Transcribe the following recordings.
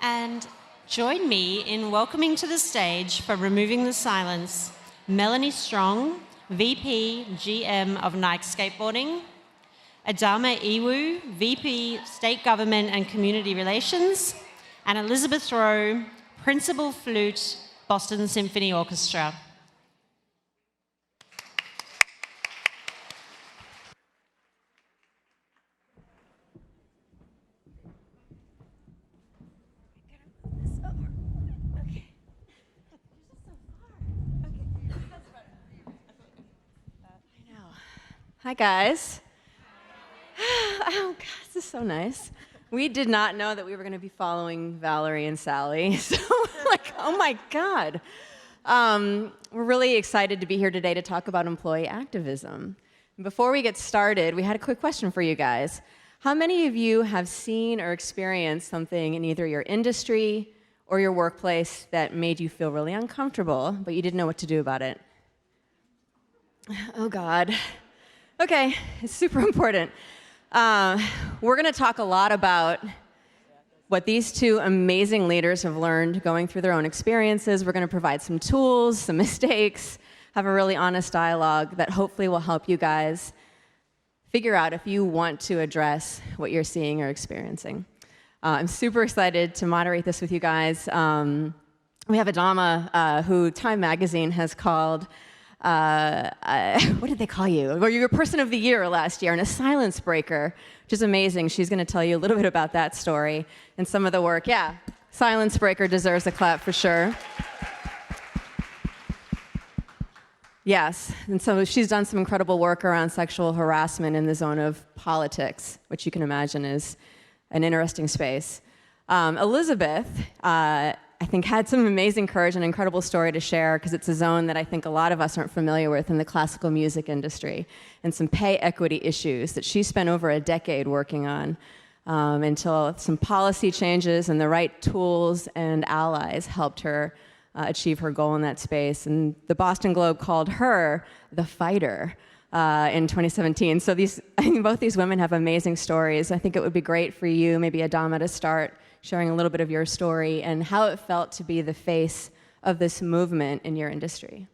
And join me in welcoming to the stage for Removing the Silence, Melanie Strong, VP GM of Nike Skateboarding, Adama Iwu, VP State Government and Community Relations, and Elizabeth Rowe, Principal Flute, Boston Symphony Orchestra. Hi, guys. Oh, God, this is so nice. We did not know that we were going to be following Valerie and Sally, so like, oh my God. We're really excited to be here today to talk about employee activism. Before we get started, we had a quick question for you guys. How many of you have seen or experienced something in either your industry or your workplace that made you feel really uncomfortable, but you didn't know what to do about it? Oh, God. Okay, it's super important. We're going to talk a lot about what these two amazing leaders have learned going through their own experiences. We're going to provide some tools, some mistakes, have a really honest dialogue that hopefully will help you guys figure out if you want to address what you're seeing or experiencing. I'm super excited to moderate this with you guys. We have Adama, who Time Magazine has called what did they call you? Well, you were Person of the Year last year, and a silence breaker, which is amazing. She's going to tell you a little bit about that story and some of the work. Yeah, silence breaker deserves a clap for sure. Yes, and so she's done some incredible work around sexual harassment in the zone of politics, which you can imagine is an interesting space. Elizabeth, I think, had some amazing courage and incredible story to share because it's a zone that I think a lot of us aren't familiar with in the classical music industry, and some pay equity issues that she spent over a decade working on until some policy changes and the right tools and allies helped her achieve her goal in that space. And the Boston Globe called her the fighter in 2017. So I think both these women have amazing stories. I think it would be great for you, maybe Adama, to start sharing a little bit of your story and how it felt to be the face of this movement in your industry.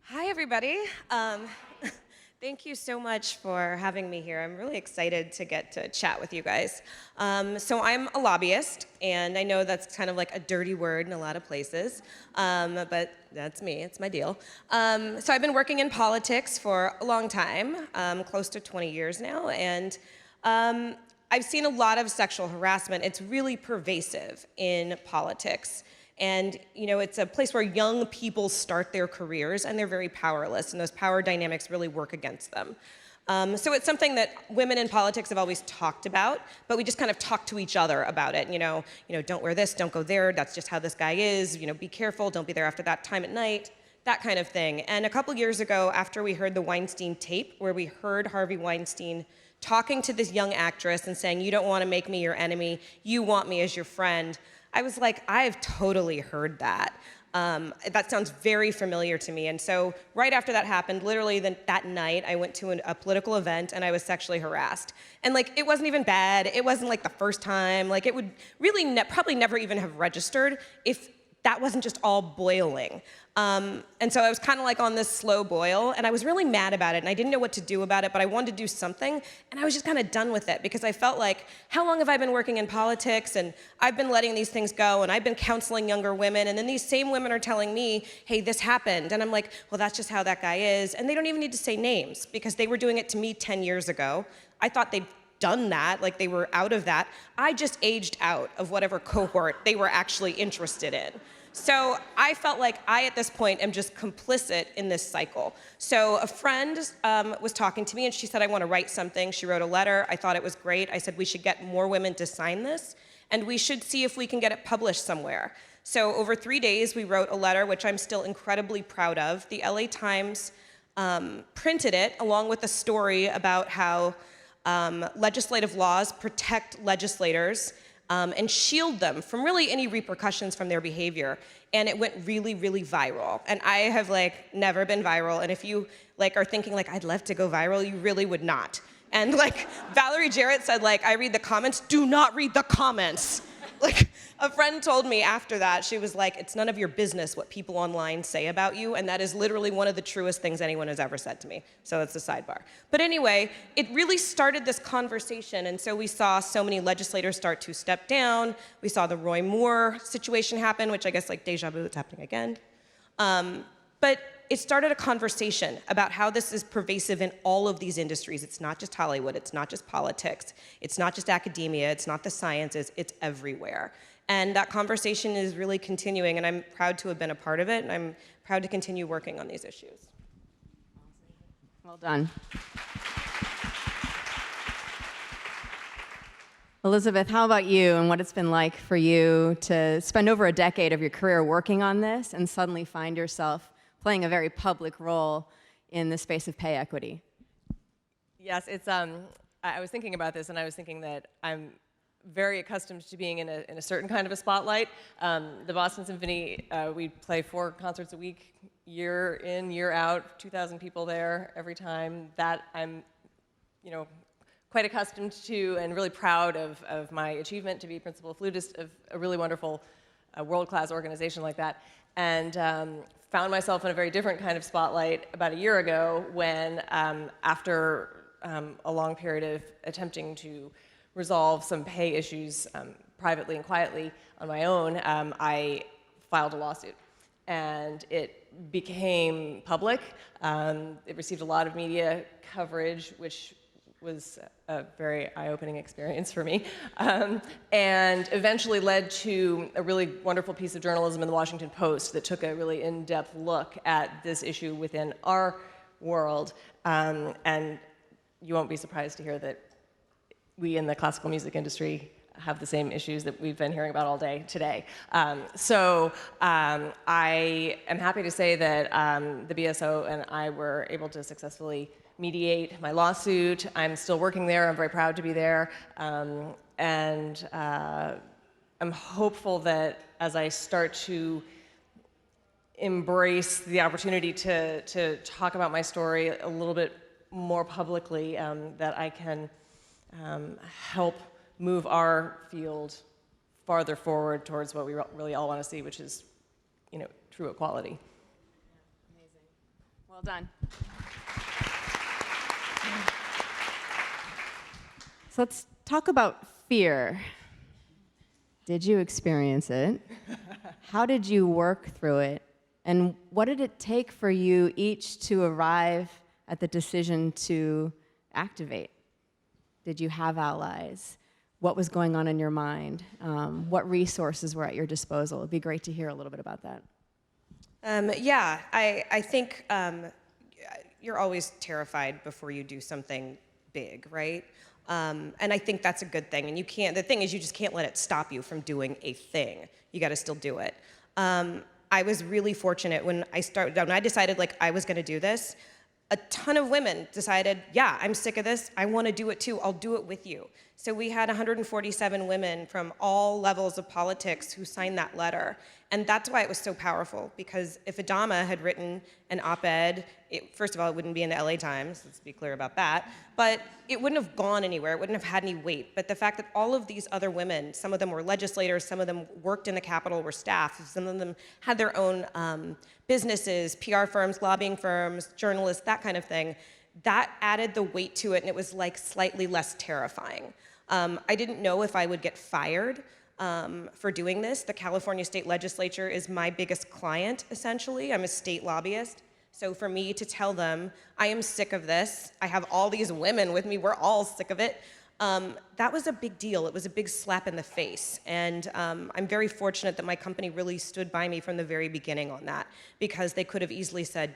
Hi, everybody. Thank you so much for having me here. I'm really excited to get to chat with you guys. So I'm a lobbyist, and I know that's kind of like a dirty word in a lot of places, but that's me, it's my deal. So I've been working in politics for a long time, close to 20 years now, and I've seen a lot of sexual harassment. It's really pervasive in politics. And it's a place where young people start their careers and they're very powerless, and those power dynamics really work against them. So it's something that women in politics have always talked about, but we just kind of talk to each other about it. Don't wear this, don't go there, that's just how this guy is, be careful, don't be there after that time at night, that kind of thing. And a couple years ago, after we heard the Weinstein tape, where we heard Harvey Weinstein talking to this young actress and saying, you don't want to make me your enemy, you want me as your friend, I was like, I've totally heard that. That sounds very familiar to me. And so right after that happened, literally that night, I went to a political event and I was sexually harassed. And it wasn't even bad. It wasn't like the first time. It would really probably never even have registered if that wasn't just all boiling. And so I was kind of on this slow boil, and I was really mad about it, and I didn't know what to do about it, but I wanted to do something, and I was just kind of done with it, because I felt like, how long have I been working in politics, and I've been letting these things go, and I've been counseling younger women, and then these same women are telling me, hey, this happened, and I'm like, well, that's just how that guy is, and they don't even need to say names, because they were doing it to me 10 years ago. I thought they'd done that, they were out of that. I just aged out of whatever cohort they were actually interested in. So I felt like I, at this point, am just complicit in this cycle. So a friend was talking to me, and she said, I want to write something. She wrote a letter. I thought it was great. I said, we should get more women to sign this, and we should see if we can get it published somewhere. So over 3 days, we wrote a letter, which I'm still incredibly proud of. The LA Times printed it, along with a story about how legislative laws protect legislators and shield them from really any repercussions from their behavior. And it went really, really viral. And I have never been viral. And if you are thinking I'd love to go viral, you really would not. And Valerie Jarrett said I read the comments, do not read the comments. A friend told me after that, she was like, it's none of your business what people online say about you, and that is literally one of the truest things anyone has ever said to me. So that's a sidebar. But anyway, it really started this conversation, and so we saw so many legislators start to step down. We saw the Roy Moore situation happen, which I guess like deja vu, it's happening again. But it started a conversation about how this is pervasive in all of these industries. It's not just Hollywood, it's not just politics, it's not just academia, it's not the sciences, it's everywhere. And that conversation is really continuing, and I'm proud to have been a part of it, and I'm proud to continue working on these issues. Well done. Elizabeth, how about you and what it's been like for you to spend over a decade of your career working on this and suddenly find yourself playing a very public role in the space of pay equity? Yes, it's. I was thinking about this, and I was thinking that I'm very accustomed to being in a certain kind of a spotlight. The Boston Symphony, we play 4 concerts a week, year in, year out, 2,000 people there every time. That I'm, quite accustomed to, and really proud of my achievement to be principal flutist of a really wonderful, world-class organization like that. And found myself in a very different kind of spotlight about a year ago when, after a long period of attempting to resolve some pay issues privately and quietly on my own, I filed a lawsuit. And it became public. It received a lot of media coverage, which was a very eye-opening experience for me, and eventually led to a really wonderful piece of journalism in the Washington Post that took a really in-depth look at this issue within our world. And you won't be surprised to hear that we in the classical music industry have the same issues that we've been hearing about all day today. So I am happy to say that the BSO and I were able to successfully mediate my lawsuit. I'm still working there. I'm very proud to be there. And I'm hopeful that as I start to embrace the opportunity to talk about my story a little bit more publicly, that I can help move our field farther forward towards what we really all want to see, which is, true equality. Amazing. Well done. So let's talk about fear. Did you experience it? How did you work through it? And what did it take for you each to arrive at the decision to activate? Did you have allies? What was going on in your mind? What resources were at your disposal? It'd be great to hear a little bit about that. Yeah, I think you're always terrified before you do something big, right? And I think that's a good thing. And the thing is, you just can't let it stop you from doing a thing. You got to still do it. I was really fortunate when I decided like I was going to do this. A ton of women decided, yeah, I'm sick of this. I want to do it too. I'll do it with you. So we had 147 women from all levels of politics who signed that letter. And that's why it was so powerful, because if Adama had written an op-ed, first of all, it wouldn't be in the LA Times, let's be clear about that, but it wouldn't have gone anywhere, it wouldn't have had any weight. But the fact that all of these other women, some of them were legislators, some of them worked in the Capitol, were staff, some of them had their own businesses, PR firms, lobbying firms, journalists, that kind of thing, that added the weight to it, and it was like slightly less terrifying. I didn't know if I would get fired for doing this. The California State Legislature is my biggest client, essentially. I'm a state lobbyist. So for me to tell them, I am sick of this, I have all these women with me, we're all sick of it, that was a big deal. It was a big slap in the face. And I'm very fortunate that my company really stood by me from the very beginning on that, because they could have easily said,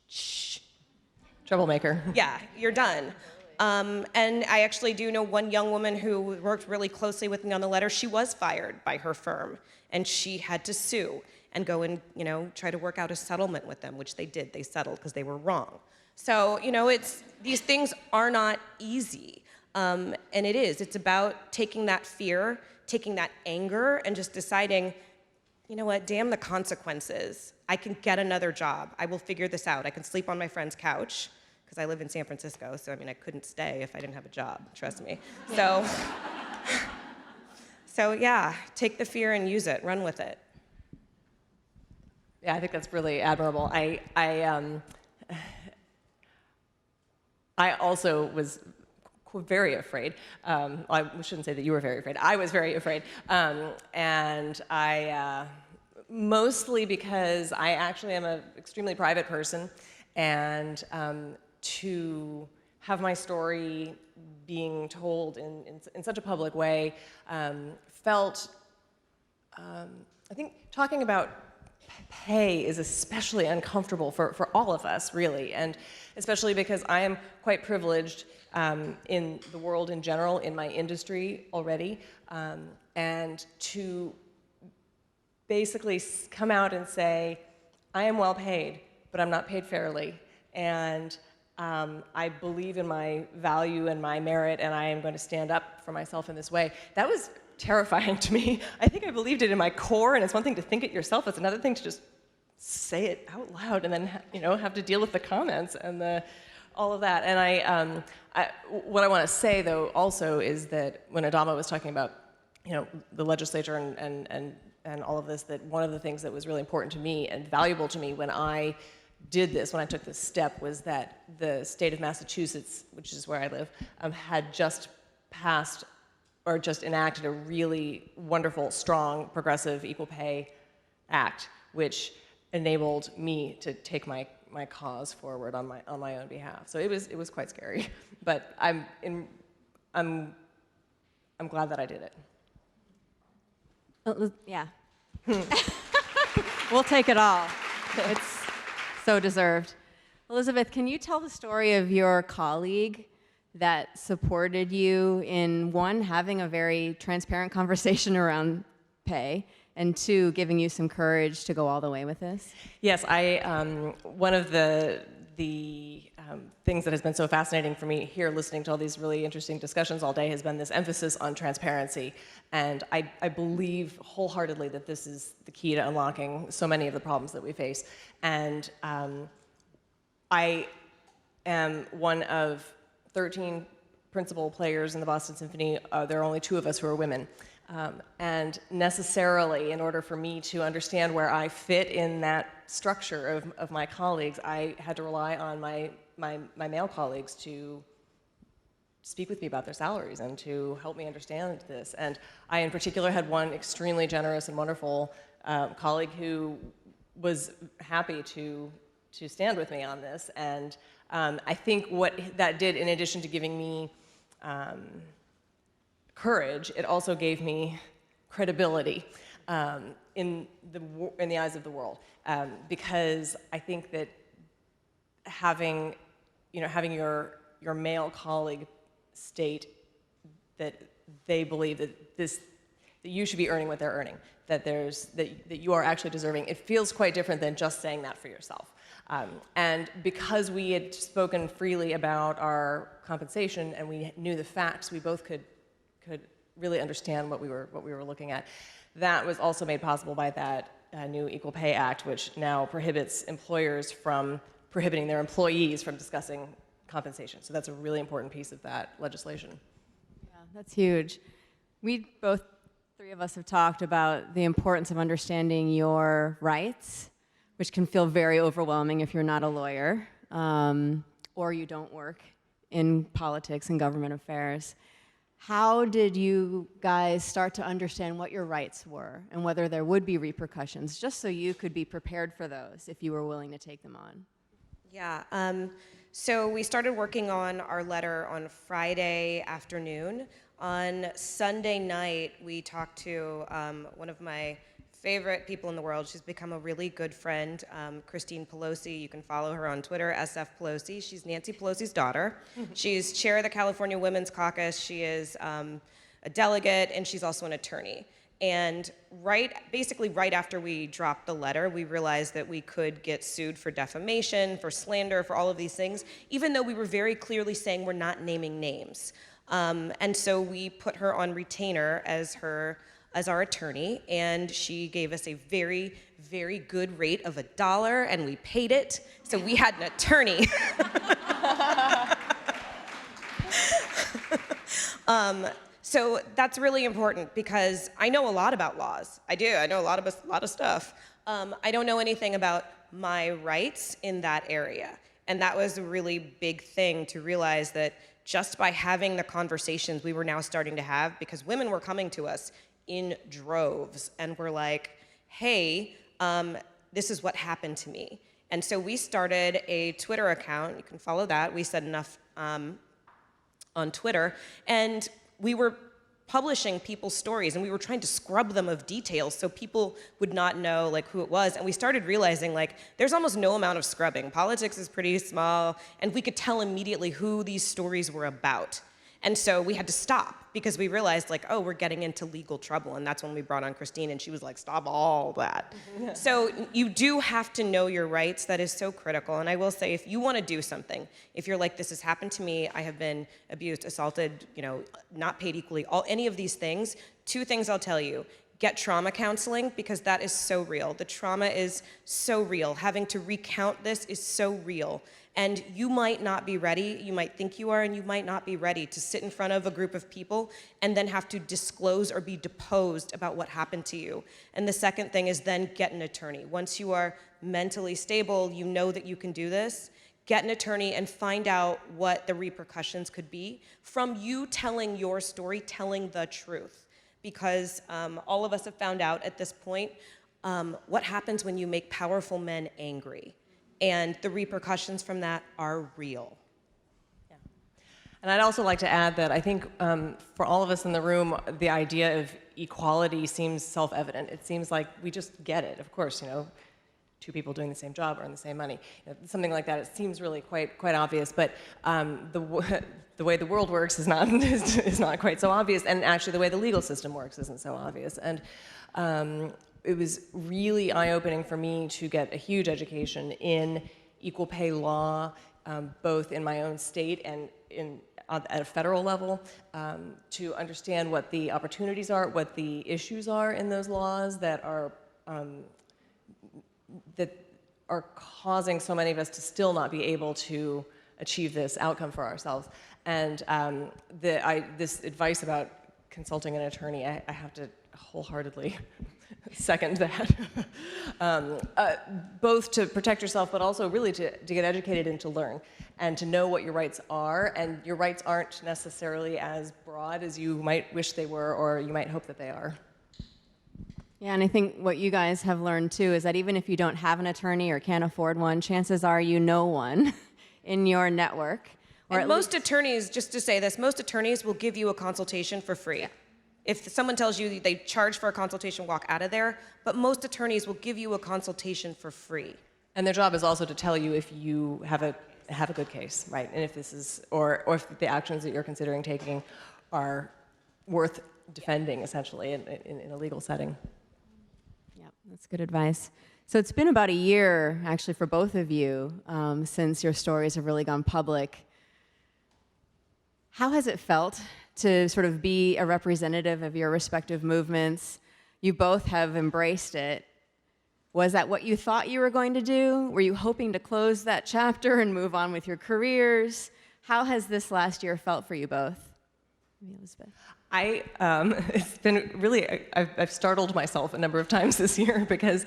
shh. Troublemaker. Yeah, you're done. And I actually do know one young woman who worked really closely with me on the letter. She was fired by her firm, and she had to sue and go and try to work out a settlement with them, which they did. They settled because they were wrong. So these things are not easy, and it is. It's about taking that fear, taking that anger, and just deciding, you know what? Damn the consequences. I can get another job. I will figure this out. I can sleep on my friend's couch, because I live in San Francisco, so I couldn't stay if I didn't have a job, trust me. So So yeah, take the fear and use it, run with it. Yeah, I think that's really admirable. I also was very afraid. I shouldn't say that you were very afraid. I was very afraid. And I, mostly because I actually am an extremely private person, and to have my story being told in such a public way felt, I think talking about pay is especially uncomfortable for all of us, really, and especially because I am quite privileged in the world in general, in my industry already, and to basically come out and say, I am well paid, but I'm not paid fairly, and I believe in my value and my merit, and I am going to stand up for myself in this way. That was terrifying to me. I think I believed it in my core, and it's one thing to think it yourself, it's another thing to just say it out loud and then have to deal with the comments and all of that. And what I want to say though also is that when Adama was talking about the legislature and all of this, that one of the things that was really important to me and valuable to me when I did this, when I took this step, was that the state of Massachusetts, which is where I live, had just passed or just enacted a really wonderful, strong, progressive equal pay act, which enabled me to take my cause forward on my own behalf. So it was quite scary, but I'm glad that I did it. Yeah. We'll take it all. It's so deserved. Elizabeth, can you tell the story of your colleague that supported you in, one, having a very transparent conversation around pay, and two, giving you some courage to go all the way with this? Yes, one of the things that has been so fascinating for me here, listening to all these really interesting discussions all day, has been this emphasis on transparency. And I believe wholeheartedly that this is the key to unlocking so many of the problems that we face. And I am one of 13 principal players in the Boston Symphony. There are only 2 of us who are women. And necessarily, in order for me to understand where I fit in that structure of my colleagues, I had to rely on my male colleagues to speak with me about their salaries and to help me understand this. And I, in particular, had one extremely generous and wonderful colleague who was happy to stand with me on this. And I think what that did, in addition to giving me courage, it also gave me credibility in the eyes of the world, because I think that having your male colleague state that they believe that you should be earning what they're earning, that you are actually deserving, it feels quite different than just saying that for yourself. And because we had spoken freely about our compensation and we knew the facts, we both could really understand what we were looking at. That was also made possible by that new Equal Pay Act, which now prohibits employers from prohibiting their employees from discussing compensation. So that's a really important piece of that legislation. Yeah, that's huge. Both 3 of us have talked about the importance of understanding your rights, which can feel very overwhelming if you're not a lawyer or you don't work in politics and government affairs. How did you guys start to understand what your rights were and whether there would be repercussions, just so you could be prepared for those if you were willing to take them on? Yeah, so we started working on our letter on Friday afternoon. On Sunday night, we talked to one of my favorite people in the world. She's become a really good friend, Christine Pelosi. You can follow her on Twitter, SF Pelosi. She's Nancy Pelosi's daughter. She's chair of the California Women's Caucus. She is a delegate, and she's also an attorney. And basically right after we dropped the letter, we realized that we could get sued for defamation, for slander, for all of these things, even though we were very clearly saying we're not naming names. And so we put her on retainer as our attorney, and she gave us a very, very good rate of $1, and we paid it, so we had an attorney. So that's really important because I know a lot about laws. I do. I know a lot of stuff. I don't know anything about my rights in that area. And that was a really big thing to realize, that just by having the conversations we were now starting to have, because women were coming to us in droves and were like, hey, this is what happened to me. And so we started a Twitter account. You can follow that. We said enough on Twitter. And we were publishing people's stories, and we were trying to scrub them of details so people would not know like who it was. And we started realizing like there's almost no amount of scrubbing. Politics is pretty small, and we could tell immediately who these stories were about. And so we had to stop because we realized like, oh, we're getting into legal trouble. And that's when we brought on Christine, and she was like, stop all that. So you do have to know your rights. That is so critical. And I will say, if you want to do something, if you're like, this has happened to me, I have been abused, assaulted, not paid equally, any of these things, 2 things I'll tell you. Get trauma counseling, because that is so real. The trauma is so real. Having to recount this is so real. And you might not be ready, you might think you are, and you might not be ready to sit in front of a group of people and then have to disclose or be deposed about what happened to you. And the second thing is then get an attorney. Once you are mentally stable, you know that you can do this, get an attorney and find out what the repercussions could be from you telling your story, telling the truth. Because all of us have found out at this point what happens when you make powerful men angry. And the repercussions from that are real. Yeah. And I'd also like to add that I think for all of us in the room, the idea of equality seems self-evident. It seems like we just get it. Of course, 2 people doing the same job earn the same money. Something like that, it seems really quite obvious, but the way the world works is not quite so obvious, and actually the way the legal system works isn't so obvious. And it was really eye-opening for me to get a huge education in equal pay law, both in my own state and at a federal level, to understand what the opportunities are, what the issues are in those laws that are causing so many of us to still not be able to achieve this outcome for ourselves. And this advice about consulting an attorney, I have to wholeheartedly second that. Both to protect yourself, but also really to get educated and to learn, and to know what your rights are. And your rights aren't necessarily as broad as you might wish they were, or you might hope that they are. Yeah, and I think what you guys have learned too is that even if you don't have an attorney or can't afford one, chances are you know one in your network. And most attorneys, just to say this, most attorneys will give you a consultation for free. If someone tells you they charge for a consultation, walk out of there. But most attorneys will give you a consultation for free. And their job is also to tell you if you have a good case, right? And if this is, or if the actions that you're considering taking are worth defending, essentially, in a legal setting. Yep, that's good advice. So it's been about a year, actually, for both of you, since your stories have really gone public. How has it felt to sort of be a representative of your respective movements? You both have embraced it. Was that what you thought you were going to do? Were you hoping to close that chapter and move on with your careers? How has this last year felt for you both? Maybe Elizabeth. It's been really, I've startled myself a number of times this year, because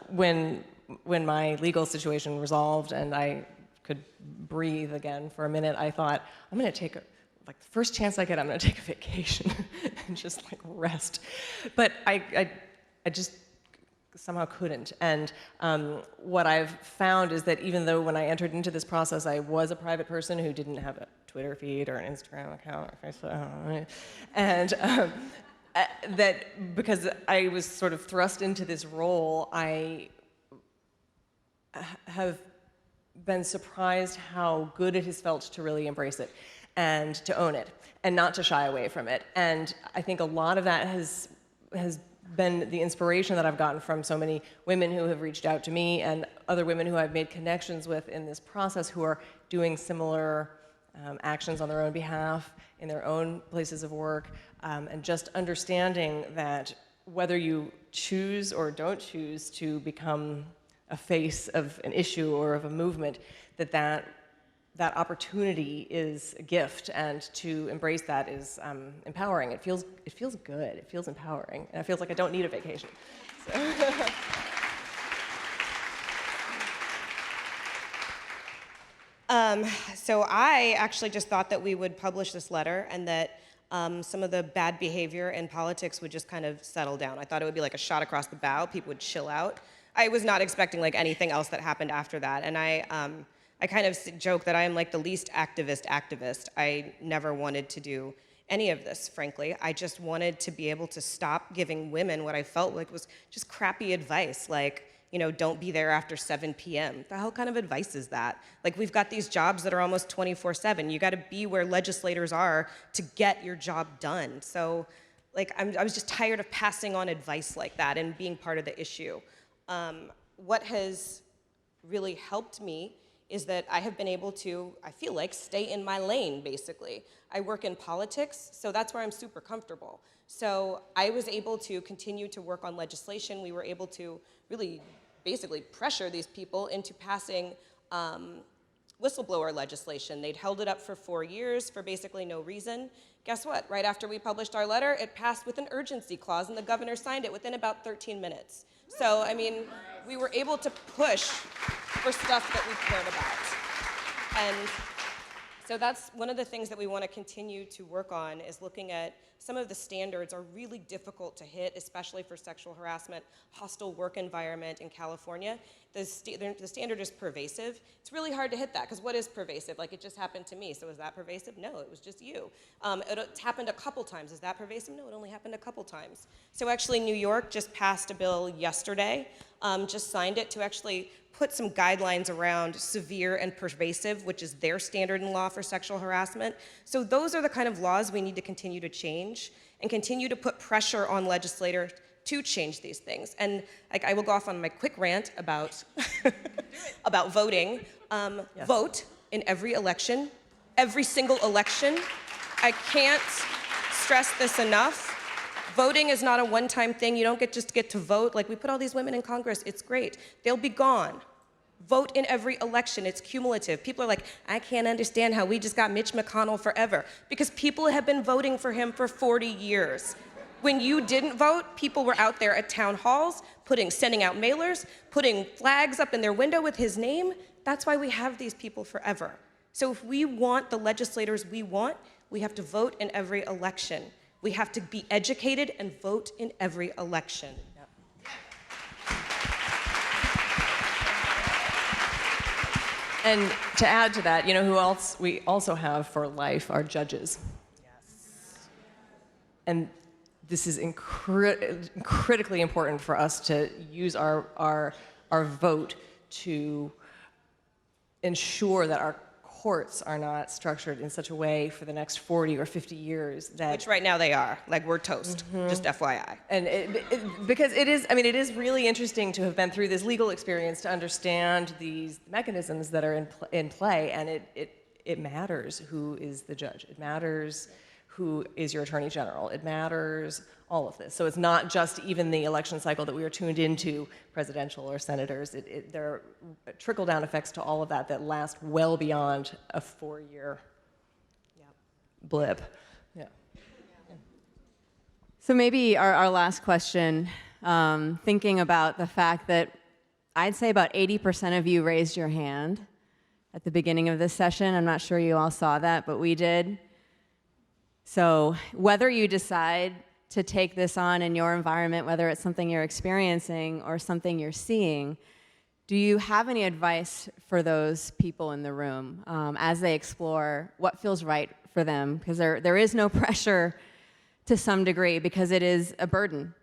when my legal situation resolved and I could breathe again for a minute, I thought, I'm going to take the first chance I get, I'm going to take a vacation and just rest. But I just somehow couldn't. And what I've found is that even though when I entered into this process, I was a private person who didn't have a Twitter feed or an Instagram account or Facebook, and that because I was sort of thrust into this role, I have been surprised how good it has felt to really embrace it and to own it and not to shy away from it. And I think a lot of that has been the inspiration that I've gotten from so many women who have reached out to me and other women who I've made connections with in this process who are doing similar actions on their own behalf in their own places of work, and just understanding that whether you choose or don't choose to become a face of an issue or of a movement, that that opportunity is a gift, and to embrace that is empowering. It feels good. It feels empowering, and it feels like I don't need a vacation. So I actually just thought that we would publish this letter and that some of the bad behavior in politics would just kind of settle down. I thought it would be like a shot across the bow. People would chill out. I was not expecting like anything else that happened after that. And I kind of joke that I am like the least activist. I never wanted to do any of this, frankly. I just wanted to be able to stop giving women what I felt like was just crappy advice, like, you know, don't be there after 7 p.m. The hell kind of advice is that? Like, we've got these jobs that are almost 24/7. You gotta be where legislators are to get your job done. So, like, I was just tired of passing on advice like that and being part of the issue. What has really helped me is that I have been able to, I feel like, stay in my lane, basically. I work in politics, so that's where I'm super comfortable. So I was able to continue to work on legislation. We were able to really basically pressure these people into passing whistleblower legislation. They'd held it up for 4 years for basically no reason. Guess what? Right after we published our letter, it passed with an urgency clause, and the governor signed it within about 13 minutes. So, I mean, we were able to push for stuff that we cared about. And so that's one of the things that we want to continue to work on, is looking at some of the standards are really difficult to hit, especially for sexual harassment, hostile work environment in California. The standard is pervasive. It's really hard to hit that, because what is pervasive? Like, it just happened to me, so is that pervasive? No, it was just you. It's happened a couple times. Is that pervasive? No, it only happened a couple times. So actually, New York just passed a bill yesterday, just signed it, to actually put some guidelines around severe and pervasive, which is their standard in law for sexual harassment. So those are the kind of laws we need to continue to change and continue to put pressure on legislators to change these things. And like, I will go off on my quick rant about, about voting. Yes. Vote in every election, every single election. I can't stress this enough. Voting is not a one-time thing. You don't just get to vote. Like, we put all these women in Congress. It's great. They'll be gone. Vote in every election. It's cumulative. People are like, I can't understand how we just got Mitch McConnell forever. Because people have been voting for him for 40 years. When you didn't vote, people were out there at town halls, sending out mailers, putting flags up in their window with his name. That's why we have these people forever. So if we want the legislators we want, we have to vote in every election. We have to be educated and vote in every election. And to add to that, you know who else we also have for life? Our judges. Yes. And this is critically important for us to use our vote to ensure that our courts are not structured in such a way for the next 40 or 50 years that... Which right now they are. Like, we're toast, just FYI. And because it is, I mean, it is really interesting to have been through this legal experience to understand these mechanisms that are in play, and it matters who is the judge. It matters who is your attorney general. It matters all of this. So it's not just even the election cycle that we are tuned into, presidential or senators. There are trickle-down effects to all of that that last well beyond a 4-year blip. Yeah. So maybe our last question, thinking about the fact that I'd say about 80% of you raised your hand at the beginning of this session. I'm not sure you all saw that, but we did. So whether you decide to take this on in your environment, whether it's something you're experiencing or something you're seeing, do you have any advice for those people in the room as they explore what feels right for them? Because there is no pressure to some degree, because it is a burden.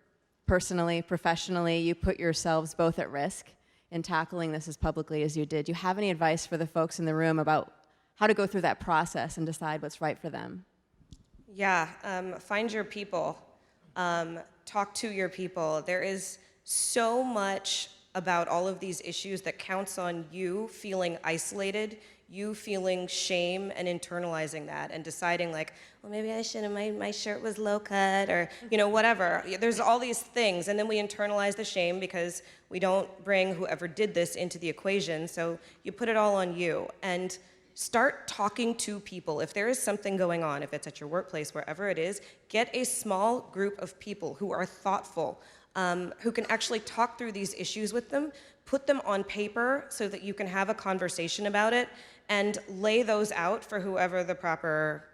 Personally, professionally, you put yourselves both at risk in tackling this as publicly as you did. Do you have any advice for the folks in the room about how to go through that process and decide what's right for them? Yeah, find your people. Talk to your people. There is so much about all of these issues that counts on you feeling isolated, you feeling shame and internalizing that and deciding like, well, maybe I shouldn't, my shirt was low cut, or, you know, whatever. There's all these things, and then we internalize the shame because we don't bring whoever did this into the equation, so you put it all on you. And Start talking to people. If there is something going on, if it's at your workplace, wherever it is, get a small group of people who are thoughtful, who can actually talk through these issues with them, put them on paper so that you can have a conversation about it, and lay those out for whoever the proper,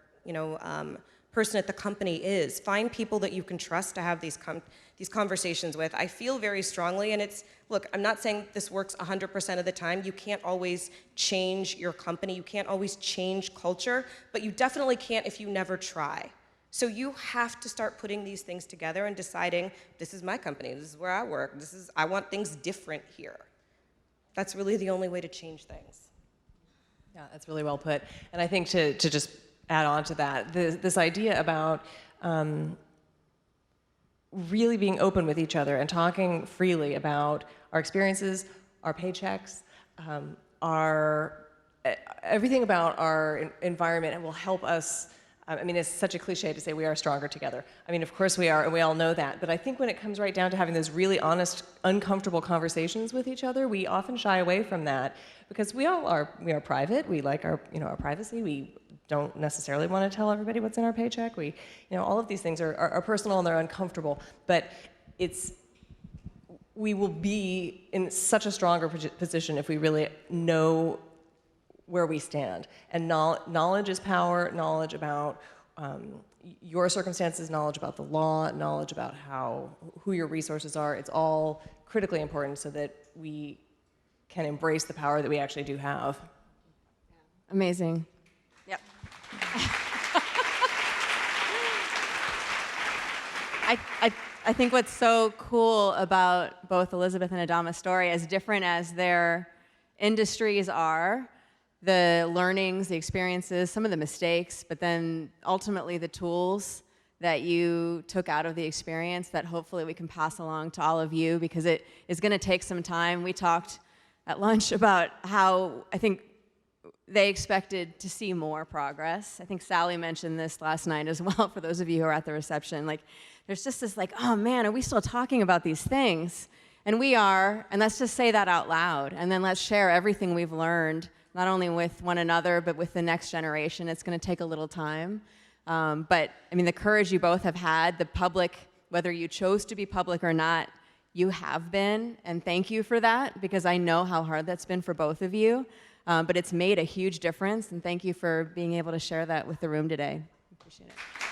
person at the company is. Find people that you can trust to have these conversations with. I feel very strongly, and look, I'm not saying this works 100% of the time. You can't always change your company. You can't always change culture, but you definitely can't if you never try. So you have to start putting these things together and deciding, this is my company, this is where I work, I want things different here. That's really the only way to change things. Yeah, that's really well put. And I think to just add on to that, this idea about really being open with each other and talking freely about our experiences, our paychecks, everything about our environment, and will help us. I mean, it's such a cliche to say we are stronger together. I mean, of course we are, and we all know that. But I think when it comes right down to having those really honest, uncomfortable conversations with each other, we often shy away from that because we are private. We like our privacy. We don't necessarily want to tell everybody what's in our paycheck. All of these things are personal and they're uncomfortable. But we will be in such a stronger position if we really know where we stand. And knowledge is power, knowledge about your circumstances, knowledge about the law, knowledge about who your resources are. It's all critically important so that we can embrace the power that we actually do have. Amazing. Yep. I think what's so cool about both Elizabeth and Adama's story, as different as their industries are, the learnings, the experiences, some of the mistakes, but then ultimately the tools that you took out of the experience that hopefully we can pass along to all of you, because it is going to take some time. We talked at lunch about how I think they expected to see more progress. I think Sally mentioned this last night as well, for those of you who are at the reception. There's just this oh man, are we still talking about these things? And we are, and let's just say that out loud, and then let's share everything we've learned, not only with one another, but with the next generation. It's going to take a little time. But, I mean, the courage you both have had, the public, whether you chose to be public or not, you have been, and thank you for that, because I know how hard that's been for both of you. But it's made a huge difference, and thank you for being able to share that with the room today. Appreciate it.